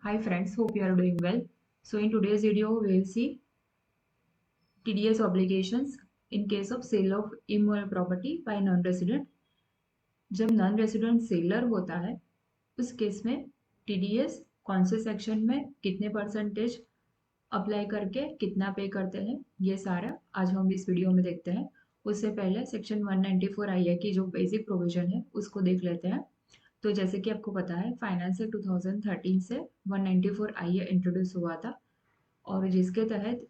Hi friends, hope you are doing well. So in today's video, we will see TDS obligations in case of sale of immovable property by non-resident. जब non resident seller होता है उस case में TDS कौन से section में कितने percentage apply करके कितना पे करते हैं, ये सारा आज हम इस वीडियो में देखते हैं। उससे पहले सेक्शन 194 IA की जो बेसिक प्रोविजन है उसको देख लेते हैं। तो जैसे कि आपको पता है, फाइनेंस एक्ट 2013 से 194 IA इंट्रोड्यूस हुआ था और जिसके तहत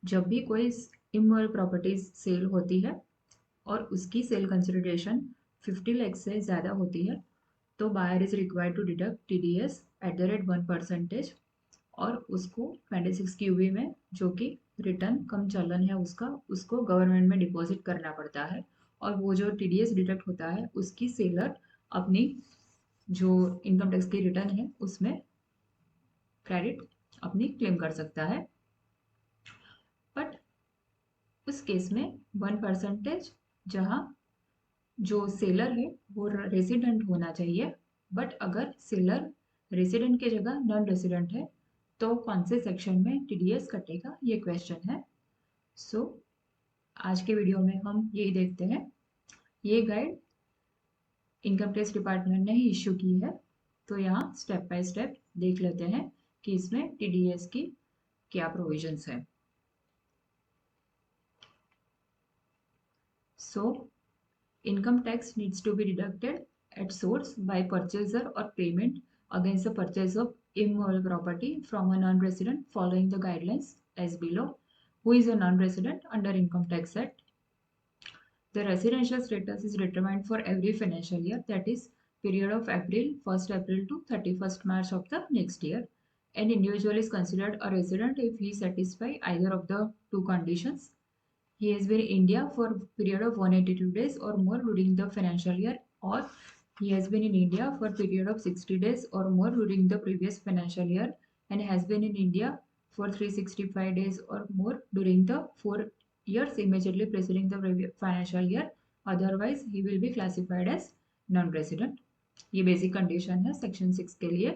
जब भी कोई इमूवेबल प्रॉपर्टीज सेल होती है और उसकी सेल कंसिडरेशन 50 लाख से ज़्यादा होती है तो buyer is required to deduct TDS at the rate 1% और उसको 26 QB में, जो कि रिटर्न कम चलन है उसको गवर्नमेंट में डिपॉजिट करना पड़ता है। और वो जो TDS डिडक्ट होता है उसकी सेलर अपनी जो इनकम टैक्स की रिटर्न है उसमें क्रेडिट अपनी क्लेम कर सकता है। बट उस केस में 1% जहाँ जो सेलर है वो रेसिडेंट होना चाहिए, बट अगर सेलर रेसिडेंट की जगह नॉन रेसिडेंट है तो कौन से सेक्शन में TDS कटेगा, ये क्वेश्चन है। सो आज के वीडियो में हम यही देखते हैं। ये गाइड इनकम टैक्स डिपार्टमेंट ने ही इश्यू की है, तो यहाँ स्टेप बाय स्टेप देख लेते हैं कि इसमें TDS की क्या प्रोविजंस है। So income tax needs to be deducted at source by purchaser or payment against the purchase of immovable property from a non-resident following the guidelines as below. Who is a non-resident under Income Tax Act? The residential status is determined for every financial year, that is period of April 1st April to 31st March of the next year. An individual is considered a resident if he satisfies either of the two conditions. He has been in India for a period of 182 days or more during the financial year, or he has been in India for a period of 60 days or more during the previous financial year and has been in India for 365 days or more during the 4 years immediately preceding the financial year. Otherwise, he will be classified as non-resident. ये basic condition है section 6 के लिए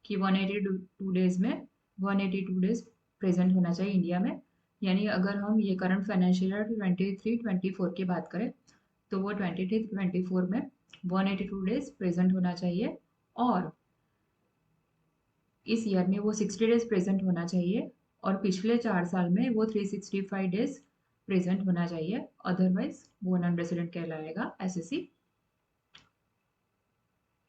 कि 182 days में 182 days present होना चाहिए India में। यानी अगर हम ये करंट फाइनेंशियल ईयर 23-24 की बात करें तो वो 23-24 में 182 डेज प्रेजेंट होना चाहिए और इस ईयर में वो 60 डेज प्रेजेंट होना चाहिए और पिछले 4 साल में वो 365 डेज प्रेजेंट होना चाहिए, अदरवाइज वो नॉन रेसिडेंट कहलाएगा SSC।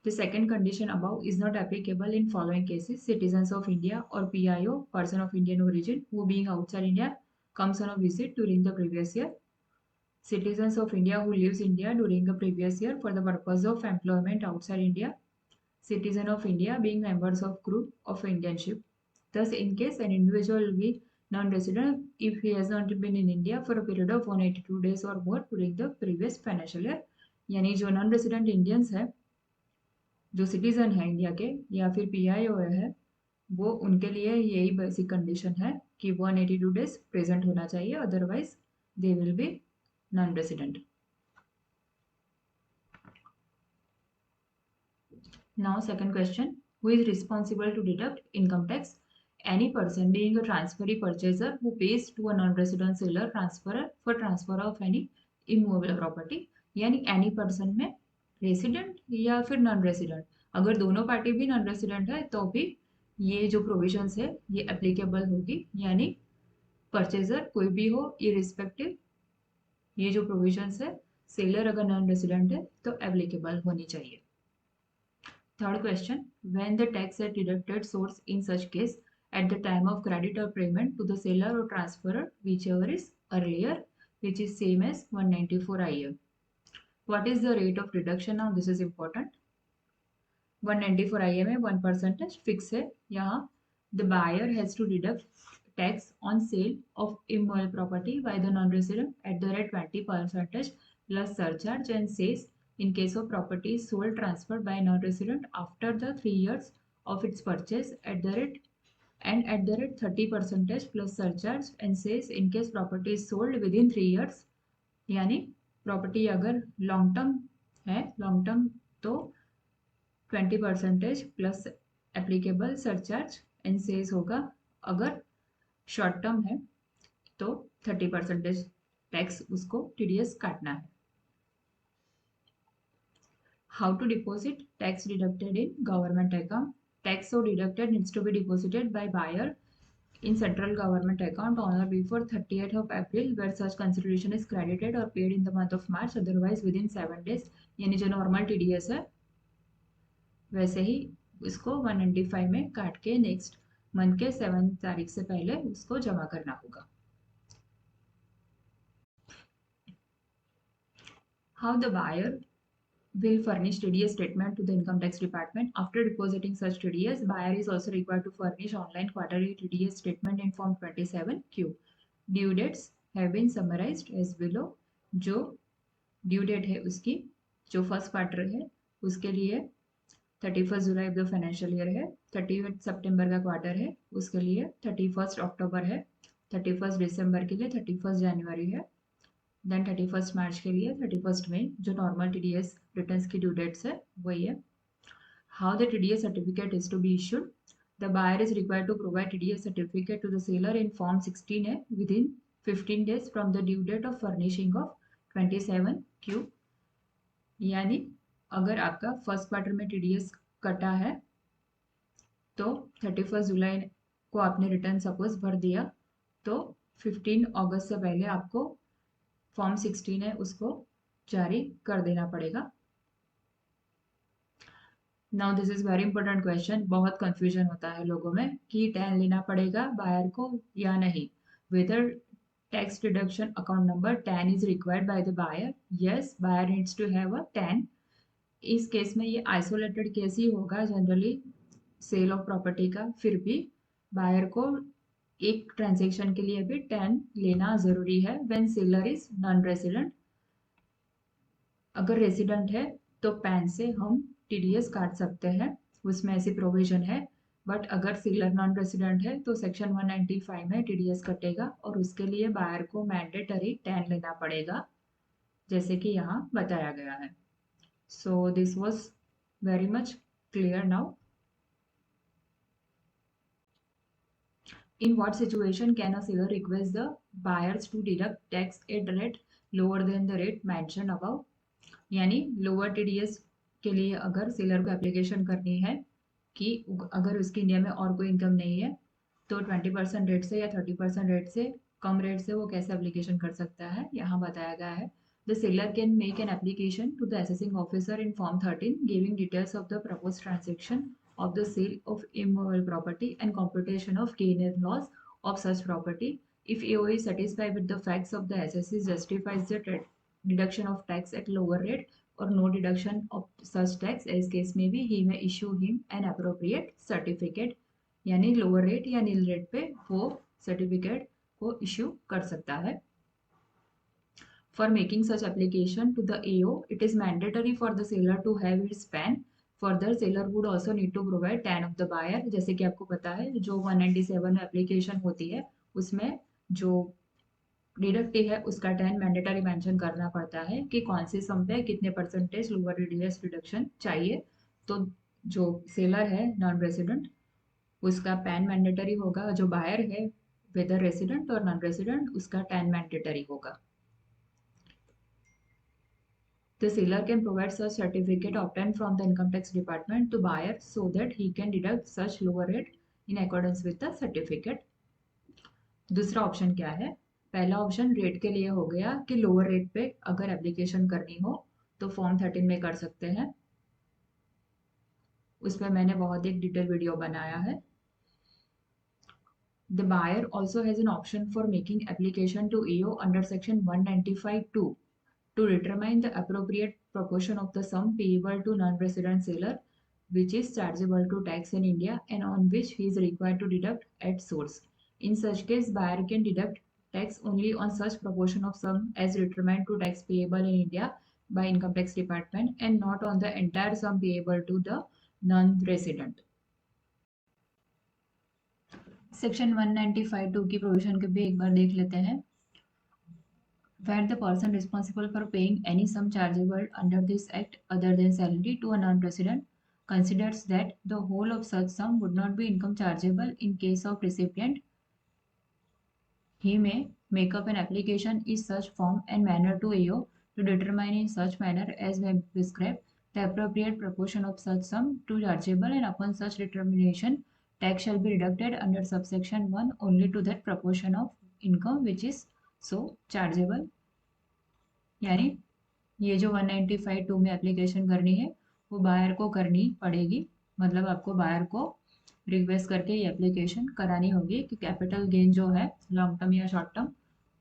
The second condition above is not applicable in following cases: citizens of India or PIO, person of Indian origin, who being outside India comes on a visit during the previous year; citizens of India who lives India during the previous year for the purpose of employment outside India; citizen of India being members of group of Indian ship. Thus, in case an individual will be non-resident if he has not been in India for a period of 182 days or more during the previous financial year. यानी जो non resident Indians है, जो citizen है India के या फिर PIO है, वो उनके लिए यही बेसिक कंडीशन है कि 182 डेज प्रेजेंट होना चाहिए, otherwise they will be non resident. Now second question, who is responsible to deduct income tax? Any person being a transferee purchaser who pays to a non-resident seller transferor for transfer of any immovable property. यानी any person में resident या फिर non resident, अगर दोनों party भी non resident है तो भी ये जो प्रोविजंस है ये एप्लीकेबल होगी। यानी परचेजर कोई भी हो इरिस्पेक्टिव, ये जो प्रोविजंस है सेलर अगर नॉन रेसिडेंट है तो एप्लीकेबल होनी चाहिए। Third question, when the tax is deducted source in such case at the time of credit or payment to the seller or transferor, whichever is earlier, which is same as 194 IA. What is the rate of deduction? Now this is important. 194 IA में 1% fix है। यहाँ the buyer has to deduct tax on sale of immovable property by the non-resident at the rate 20% plus surcharge and says in case of property sold transferred by non-resident after the 3 years of its purchase at the rate 30% plus surcharge and says in case property is sold within 3 years। यानी property अगर long term है, long term तो 20% plus applicable surcharge and cess होगा, अगर short term है तो 30% tax उसको TDS काटना है। How to deposit tax deducted in government account? Tax so deducted needs to be deposited by buyer in central government account on or before 30th of April, where such consideration is credited or paid in the month of March, otherwise within 7 days. यानी जो normal TDS है वैसे ही उसको 195 में काट के next month के 7 तारीख से पहले उसको जमा करना होगा। How the buyer will furnish TDS statement to the income tax department. After depositing such TDS, buyer is also required to furnish online quarterly TDS statement in form 27Q. Due dates have been summarized as below. जो due date है उसकी, जो first quarter है उसके लिए 31 July of the financial year है, 30 सितंबर का quarter है उसके लिए 31 अक्टूबर है, 31 दिसंबर के लिए 31 जनवरी है, देन 31 मार्च के लिए 31 मई, जो नॉर्मल टीडीएस रिटर्न्स की ड्यू डेट्स है वही है। How the TDS certificate is to be issued? The buyer is required to provide TDS certificate to the seller in form 16 A within 15 days from the due date of furnishing of 27Q। यानी अगर आपका first quarter में TDS कटा है तो 31 जुलाई को आपने return suppose भर दिया तो 15 अगस्त से पहले आपको फॉर्म 16 है उसको जारी कर देना पड़ेगा। Now this is very important question, बहुत कंफ्यूजन होता है लोगों में कि 10 लेना पड़ेगा बायर को या नहीं। Whether tax deduction account number 10 is required by the buyer? Yes, buyer needs to have a 10। इस केस में ये आइसोलेटेड केस ही होगा जनरली सेल ऑफ प्रॉपर्टी का, फिर भी बायर को एक ट्रांजेक्शन के लिए भी 10 लेना जरूरी है when seller is non resident. अगर रेसिडेंट है तो पैन से हम टीडीएस काट सकते हैं, उसमें ऐसी प्रोविजन है, बट अगर सेलर नॉन रेसिडेंट है तो सेक्शन 195 में टीडीएस कटेगा और उसके लिए बायर को मैंडेटरी 10 लेना पड़ेगा जैसे कि यहाँ बताया गया है। So this was very much clear now. In what situation can a seller request the buyers to deduct tax at rate lower than the rate mentioned above? यानी लोअर टीडीएस के लिए अगर सेलर को एप्लीकेशन करनी है कि अगर उसकी इंडिया में और कोई इनकम नहीं है तो 20% रेट से या 30% रेट से कम रेट से वो कैसे एप्लीकेशन कर सकता है, यहाँ बताया गया है। The seller can make an application to the assessing officer in form 13 giving details of the proposed transaction of the sale of immovable property and computation of gain and loss of such property. If AO is satisfied with the facts of the assessee justifies the deduction of tax at lower rate or no deduction of such tax as case may be, he may issue him an appropriate certificate. यानी lower rate या nil rate पे वो certificate को issue कर सकता है। For making such application to the AO, it is mandatory for the seller to have its PAN. Further seller would also need to provide 10 of the buyer. जैसे कि आपको पता है जो 197 में एप्लीकेशन होती है उसमें जो डिडक्टिव है उसका 10 मैंडेटरी मेंशन करना पड़ता है कि कौन सी सम पे कितने परसेंटेज लोअर टीडीएस रिडक्शन चाहिए। तो जो सेलर है नॉन रेसिडेंट उसका पैन मैंडेटरी होगा, जो बायर है वेदर रेसिडेंट और नॉन रेसिडेंट उसका 10 मैंडेटरी होगा। The seller can provide such certificate obtained from the income tax department to buyer so that he can deduct such lower rate in accordance with the certificate. दूसरा option क्या है? पहला option rate के लिए हो गया कि लोअर रेट पे अगर एप्लीकेशन करनी हो तो फॉर्म 13 में कर सकते हैं, उस पर मैंने बहुत एक डिटेल वीडियो बनाया है। The buyer also has an option for making application to AO under section 195(2) to determine the appropriate proportion of the sum payable to non-resident seller which is chargeable to tax in India and on which he is required to deduct at source. In such case, buyer can deduct tax only on such proportion of sum as determined to tax payable in India by income tax department and not on the entire sum payable to the non-resident. Section 195(2) की provision को भी एक बार देख लेते हैं। Where the person responsible for paying any sum chargeable under this act other than salary to a non-resident considers that the whole of such sum would not be income chargeable in case of recipient, he may make up an application in such form and manner to AO to determine in such manner as may prescribe the appropriate proportion of such sum to chargeable, and upon such determination tax shall be deducted under subsection 1 only to that proportion of income which is so chargeable. यानी ये जो 195(2) में application करनी है वो buyer को करनी पड़ेगी, मतलब आपको बायर को रिक्वेस्ट करके ये एप्लीकेशन करानी होगी कि कैपिटल गेन जो है लॉन्ग टर्म या शॉर्ट टर्म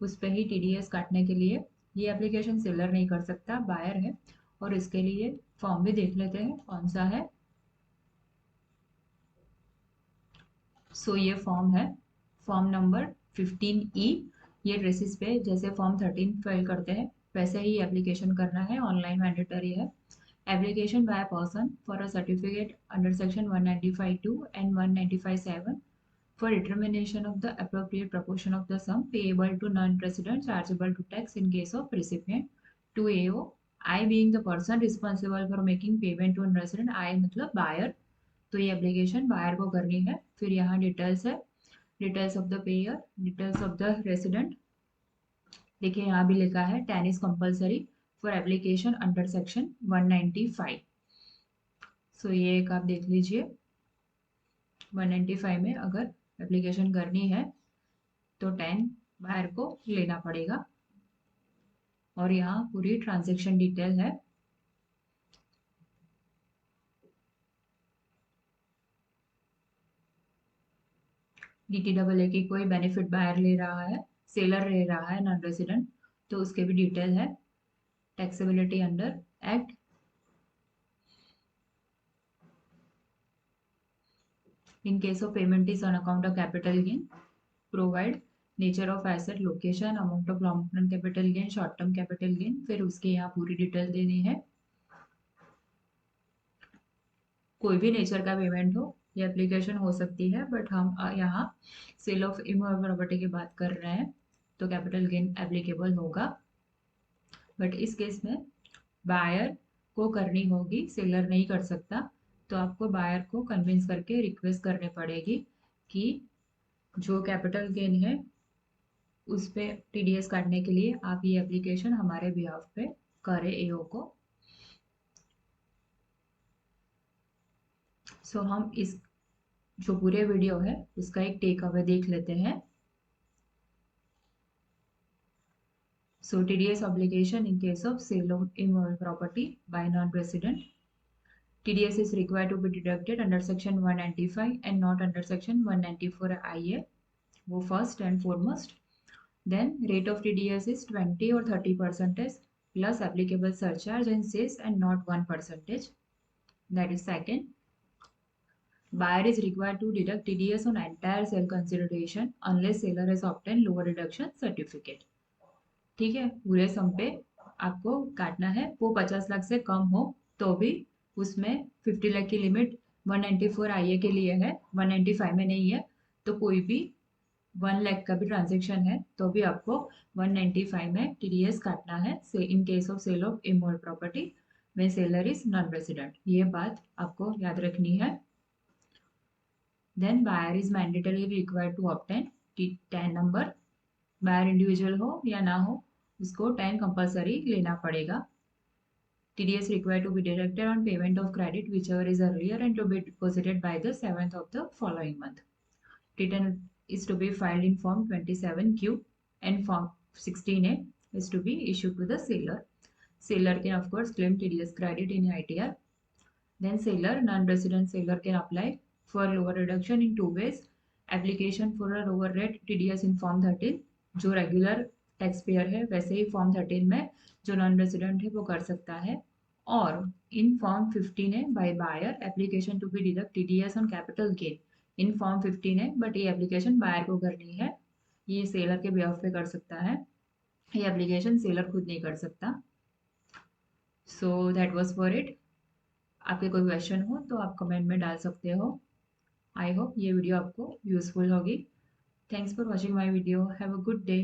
उस पर ही टीडीएस काटने के लिए ये एप्लीकेशन सेलर नहीं कर सकता, बायर है। और इसके लिए फॉर्म भी देख लेते हैं कौन सा है। सो ये फॉर्म है, फॉर्म नंबर 15E। ये रेसिस पे जैसे फॉर्म 13 फिल करते हैं वैसे ही एप्लीकेशन करना है, ऑनलाइन मैंडेटरी है। Application by person for a certificate under section 195(2) and 195(7) for determination of the appropriate proportion of the sum payable to non-resident chargeable to tax in case of recipient to AO, I being the person responsible for making payment to non-resident, I मतलब buyer. तो ये application buyer को करनी है। फिर यहाँ details है, details of the pair, details of the resident. देखिए यहाँ भी लिखा है 10 is compulsory for application under section 195। सो ये एक आप देख लीजिए, 195 में अगर एप्लीकेशन करनी है तो 10 बायर को लेना पड़ेगा। और यहाँ पूरी ट्रांजेक्शन डिटेल है। DTAA की कोई बेनिफिट बायर ले रहा है, सेलर ले रहा है नॉन रेजिडेंट, तो उसके भी डिटेल है। Taxability under act, in case of payment is on account of capital gain, provide nature of asset, location, amount of long term capital gain, short term capital gain. फिर उसके यहाँ पूरी detail देनी है। कोई भी नेचर का पेमेंट हो ये एप्लीकेशन हो सकती है, बट हम यहाँ सेल ऑफ इमूवेबल प्रॉपर्टी की बात कर रहे हैं तो कैपिटल गेन एप्लीकेबल होगा। बट इस केस में बायर को करनी होगी, सेलर नहीं कर सकता। तो आपको बायर को कन्विंस करके रिक्वेस्ट करनी पड़ेगी कि जो कैपिटल गेन है उस पे टीडीएस काटने के लिए आप ये एप्लीकेशन हमारे बिहाफ पे करें एओ को। सो हम इस जो पूरे वीडियो है उसका एक टेक अवे देख लेते हैं। So TDS obligation in case of sale of immovable property by non-resident. TDS is required to be deducted under section 195 and not under section 194 IA. वो first and foremost. Then rate of TDS is 20 or 30% plus applicable surcharge and cess and not 1%. That is second. Buyer is required to deduct TDS on entire sale consideration unless seller has obtained lower reduction certificate. ठीक है, पूरे सम पे आपको काटना है। वो 50 लाख से कम हो तो भी उसमें 50 लाख की लिमिट 194 IA के लिए है, 195 में नहीं है। तो कोई भी 1 लाख का भी ट्रांजेक्शन है तो भी आपको 195 में टीडीएस काटना है in case of sale of immovable property when seller is non resident. ये बात आपको याद रखनी है। Then buyer is mandatory required to obtain 10 number. Buyer individual हो या ना हो उसको 10 कंपलसरी लेना पड़ेगा। TDS required to be deducted on payment of credit whichever is earlier and to be deposited by the 7th of the following month. Return is to be filed in form 27Q and form 16A is to be issued to the seller. Seller can of course claim TDS credit in ITR. Then seller, non-resident seller can apply for lower reduction in two ways. Application for a lower rate TDS in form 13, जो regular tax payer है वैसे ही form 13 में जो non resident है वो कर सकता है। और इन फॉर्म 15 है by buyer application to be deduct TDS on capital gain in form 15 है, बट ये एप्लीकेशन बायर को करनी है, ये सेलर के बिहाफ पे कर सकता है, ये एप्लीकेशन सेलर खुद नहीं कर सकता। So that was for it. आपके कोई क्वेश्चन हो तो आप कमेंट में डाल सकते हो। आई होप ये वीडियो आपको यूजफुल होगी। Thanks for watching my video. Have a good day.